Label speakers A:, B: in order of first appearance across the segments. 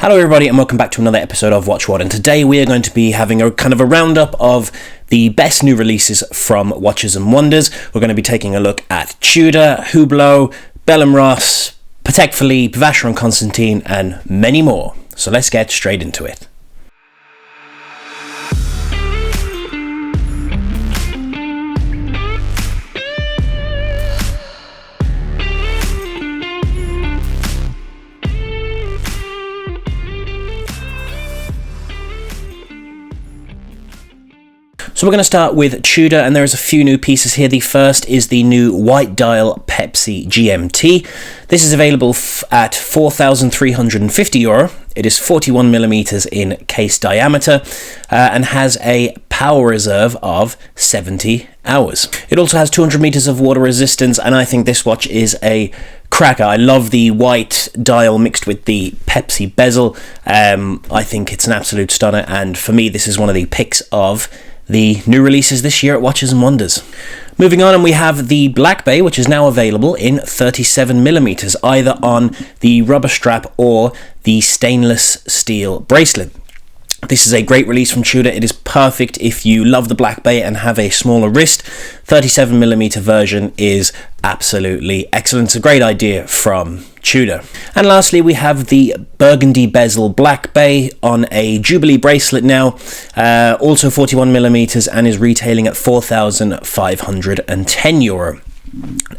A: Hello everybody and welcome back to another episode of Watch What, and today we are going to be having a kind of a roundup of the best new releases from Watches and Wonders. We're going to be taking a look at Tudor, Hublot, Bell & Ross, Patek Philippe, Vacheron Constantin and many more. So let's get straight into it. So we're going to start with Tudor, and there's a few new pieces here. The first is the new white dial Pepsi GMT. This is available at €4,350. It is 41mm in case diameter and has a power reserve of 70 hours. It also has 200 meters of water resistance, and I think this watch is a cracker. I love the white dial mixed with the Pepsi bezel. I think it's an absolute stunner, and for me this is one of the picks of the new releases this year at Watches and Wonders. Moving on, and we have the Black Bay, which is now available in 37mm, either on the rubber strap or the stainless steel bracelet. This is a great release from Tudor. It is perfect if you love the Black Bay and have a smaller wrist. 37mm version is absolutely excellent. It's a great idea from Tudor. And lastly, we have the burgundy bezel Black Bay on a Jubilee bracelet now, also 41mm, and is retailing at €4,510.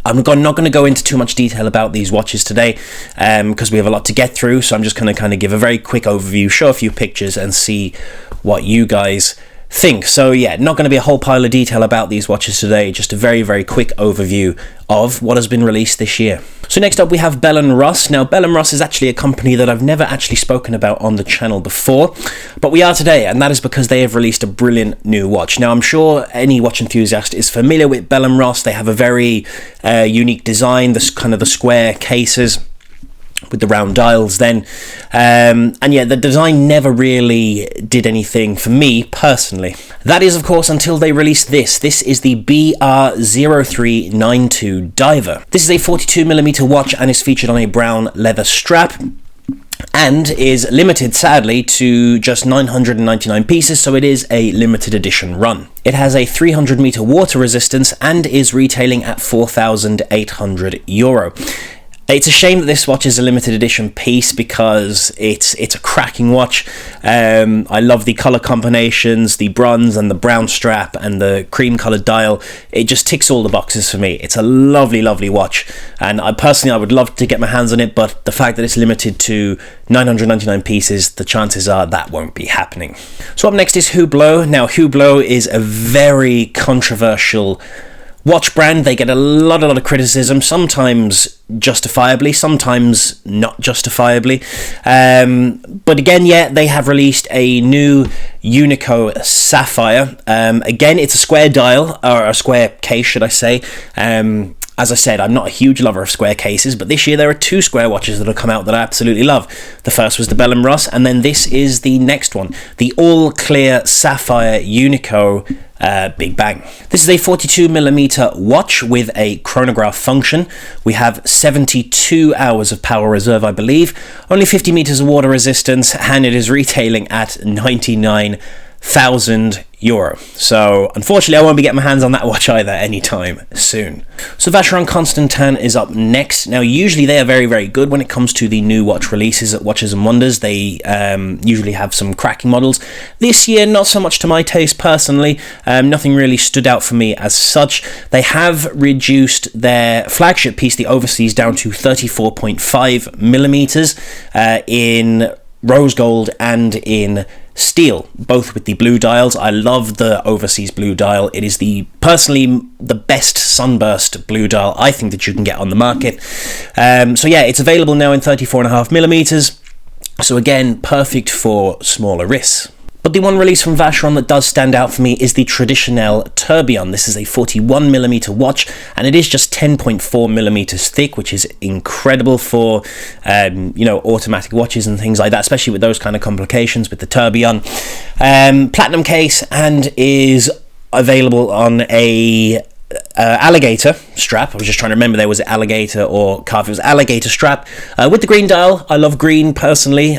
A: I'm not going to go into too much detail about these watches today because we have a lot to get through, so I'm just going to kind of give a very quick overview, show a few pictures and see what you guys think. So yeah, not going to be a whole pile of detail about these watches today, just a very, very quick overview of what has been released this year. So next up we have Bell & Ross. Now Bell & Ross is actually a company that I've never actually spoken about on the channel before, but we are today, and that is because they have released a brilliant new watch. Now I'm sure any watch enthusiast is familiar with Bell & Ross. They have a very unique design, this kind of the square cases with the round dials then, and yeah, the design never really did anything for me personally. That is of course until they released this. This is the BR0392 Diver. This is a 42mm watch and is featured on a brown leather strap, and is limited, sadly, to just 999 pieces, so it is a limited edition run. It has a 300 meter water resistance and is retailing at €4,800. It's a shame that this watch is a limited edition piece because it's a cracking watch. I love the color combinations, the bronze and the brown strap and the cream colored dial. It just ticks all the boxes for me. It's a lovely, lovely watch, and I would love to get my hands on it, but the fact that it's limited to 999 pieces, the chances are that won't be happening. So up next is Hublot. Now Hublot is a very controversial watch brand. They get a lot of criticism, sometimes justifiably, sometimes not justifiably. But again, yeah, they have released a new Unico Sapphire. Again, it's a square dial, or a square case, should I say. As I said, I'm not a huge lover of square cases, but this year there are two square watches that have come out that I absolutely love. The first was the Bell & Ross, and then this is the next one, the all-clear Sapphire Unico Big Bang. This is a 42mm watch with a chronograph function. We have 72 hours of power reserve, I believe, only 50 meters of water resistance, and it is retailing at €99,000. So unfortunately I won't be getting my hands on that watch either anytime soon. So Vacheron Constantin is up next. Now usually they are very, very good when it comes to the new watch releases at Watches and Wonders. They usually have some cracking models. This year not so much to my taste personally. Nothing really stood out for me as such. They have reduced their flagship piece, the Overseas, down to 34.5mm in rose gold and in steel, both with the blue dials. I love the Overseas blue dial. It is personally the best sunburst blue dial I think that you can get on the market. So yeah, it's available now in 34.5mm. So again, perfect for smaller wrists. But the one release from Vacheron that does stand out for me is the Traditionnel Tourbillon. This is a 41mm watch, and it is just 10.4mm thick, which is incredible for automatic watches and things like that, especially with those kind of complications with the Tourbillon. Platinum case, and is available on a alligator strap. I was just trying to remember there was alligator or calf. It was alligator strap with the green dial. I love green personally.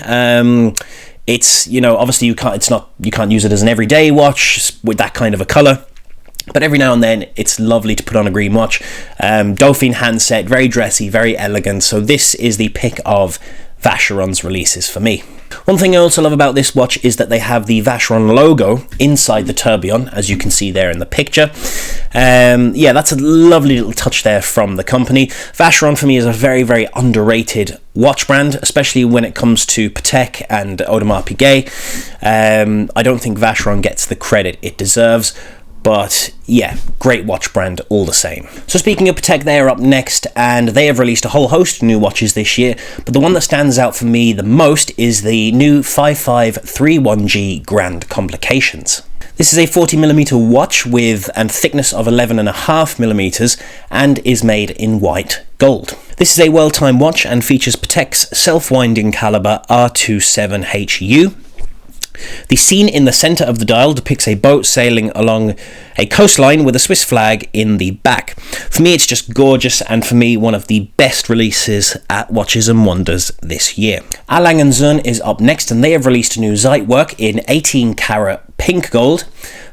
A: It's, you know, obviously you can't use it as an everyday watch with that kind of a color. But every now and then, it's lovely to put on a green watch. Dauphine handset, very dressy, very elegant. So this is the pick of Vacheron's releases for me. One thing I also love about this watch is that they have the Vacheron logo inside the tourbillon, as you can see there in the picture. Yeah, that's a lovely little touch there from the company. Vacheron for me is a very, very underrated watch brand, especially when it comes to Patek and Audemars Piguet. I don't think Vacheron gets the credit it deserves. But yeah, great watch brand all the same. So speaking of Patek, they are up next, and they have released a whole host of new watches this year. But the one that stands out for me the most is the new 5531G Grand Complications. This is a 40mm watch with a thickness of 11.5mm and is made in white gold. This is a well-timed watch and features Patek's self-winding caliber R27HU. The scene in the centre of the dial depicts a boat sailing along a coastline with a Swiss flag in the back. For me, it's just gorgeous, and for me, one of the best releases at Watches and Wonders this year. A. Lange & Söhne is up next, and they have released a new Zeitwerk in 18 karat pink gold,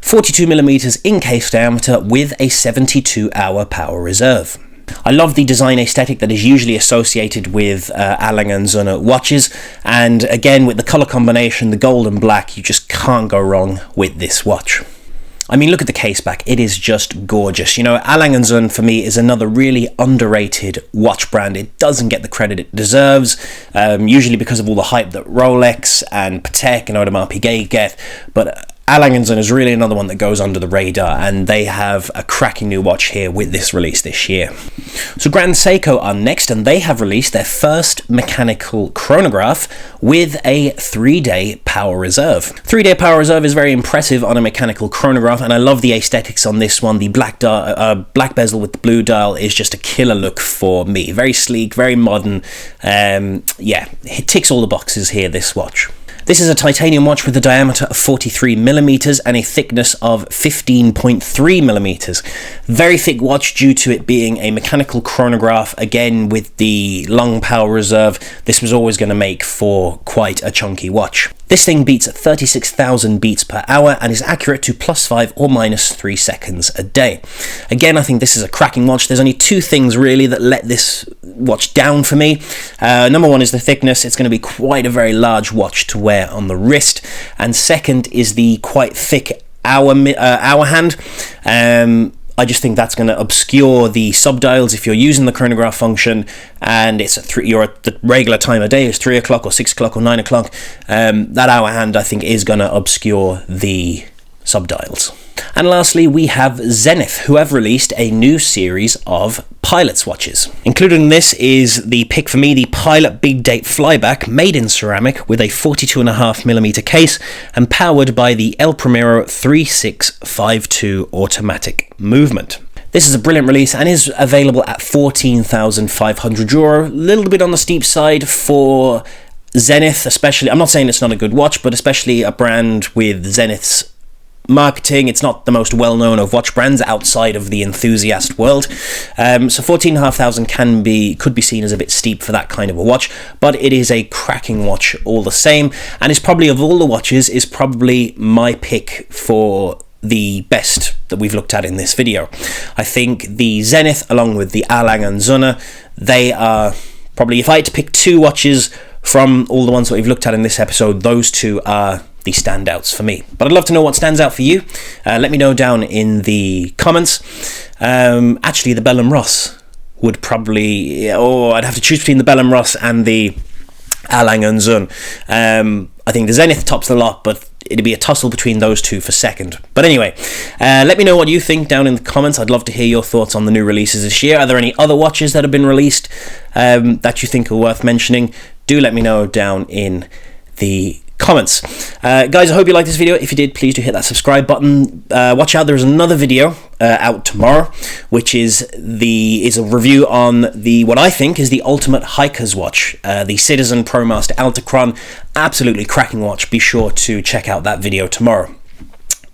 A: 42mm in case diameter with a 72-hour power reserve. I love the design aesthetic that is usually associated with A. Lange & Söhne watches, and again with the colour combination, the gold and black, you just can't go wrong with this watch. I mean, look at the case back, it is just gorgeous. You know, A. Lange & Söhne for me is another really underrated watch brand. It doesn't get the credit it deserves, usually because of all the hype that Rolex and Patek and Audemars Piguet get, but A. Lange & Söhne is really another one that goes under the radar, and they have a cracking new watch here with this release this year. So Grand Seiko are next, and they have released their first mechanical chronograph with a 3-day power reserve. 3-day power reserve is very impressive on a mechanical chronograph, and I love the aesthetics on this one. The black bezel with the blue dial is just a killer look for me. Very sleek, very modern. Yeah, it ticks all the boxes here, this watch. This is a titanium watch with a diameter of 43mm and a thickness of 15.3mm. Very thick watch due to it being a mechanical chronograph. Again, with the long power reserve, this was always going to make for quite a chunky watch. This thing beats at 36,000 beats per hour and is accurate to +5 or -3 seconds a day. Again, I think this is a cracking watch. There's only two things really that let this watch down for me. Number one is the thickness. It's going to be quite a very large watch to wear on the wrist. And second is the quite thick hour hand. I just think that's going to obscure the subdials if you're using the chronograph function, and it's you're at the regular time of day, it's 3 o'clock or 6 o'clock or 9 o'clock. That hour hand, I think, is going to obscure the subdials. And lastly, we have Zenith, who have released a new series of Pilot's watches. Included in this is the pick for me, the Pilot Big Date Flyback, made in ceramic with a 42.5mm case and powered by the El Primero 3652 automatic movement. This is a brilliant release and is available at €14,500. A little bit on the steep side for Zenith, especially. I'm not saying it's not a good watch, but especially a brand with Zenith's marketing. It's not the most well-known of watch brands outside of the enthusiast world. So 14,500 could be seen as a bit steep for that kind of a watch, but it is a cracking watch all the same, and is probably, of all the watches, is probably my pick for the best that we've looked at in this video. I think the Zenith, along with the A. Lange & Söhne, they are probably, if I had to pick two watches from all the ones that we've looked at in this episode, those two are the standouts for me. But I'd love to know what stands out for you. Let me know down in the comments. Actually, the Bell & Ross would probably... I'd have to choose between the Bell & Ross and the A. Lange & Söhne. I think the Zenith tops the lot, but it'd be a tussle between those two for second. But anyway, let me know what you think down in the comments. I'd love to hear your thoughts on the new releases this year. Are there any other watches that have been released that you think are worth mentioning? Do let me know down in the comments. Guys, I hope you liked this video. If you did, please do hit that subscribe button. Watch out, there's another video out tomorrow, which is a review on what I think is the ultimate hiker's watch, the Citizen ProMaster Altachron. Absolutely cracking watch. Be sure to check out that video tomorrow.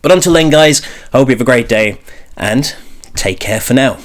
A: But until then, guys, I hope you have a great day, and Take care for now.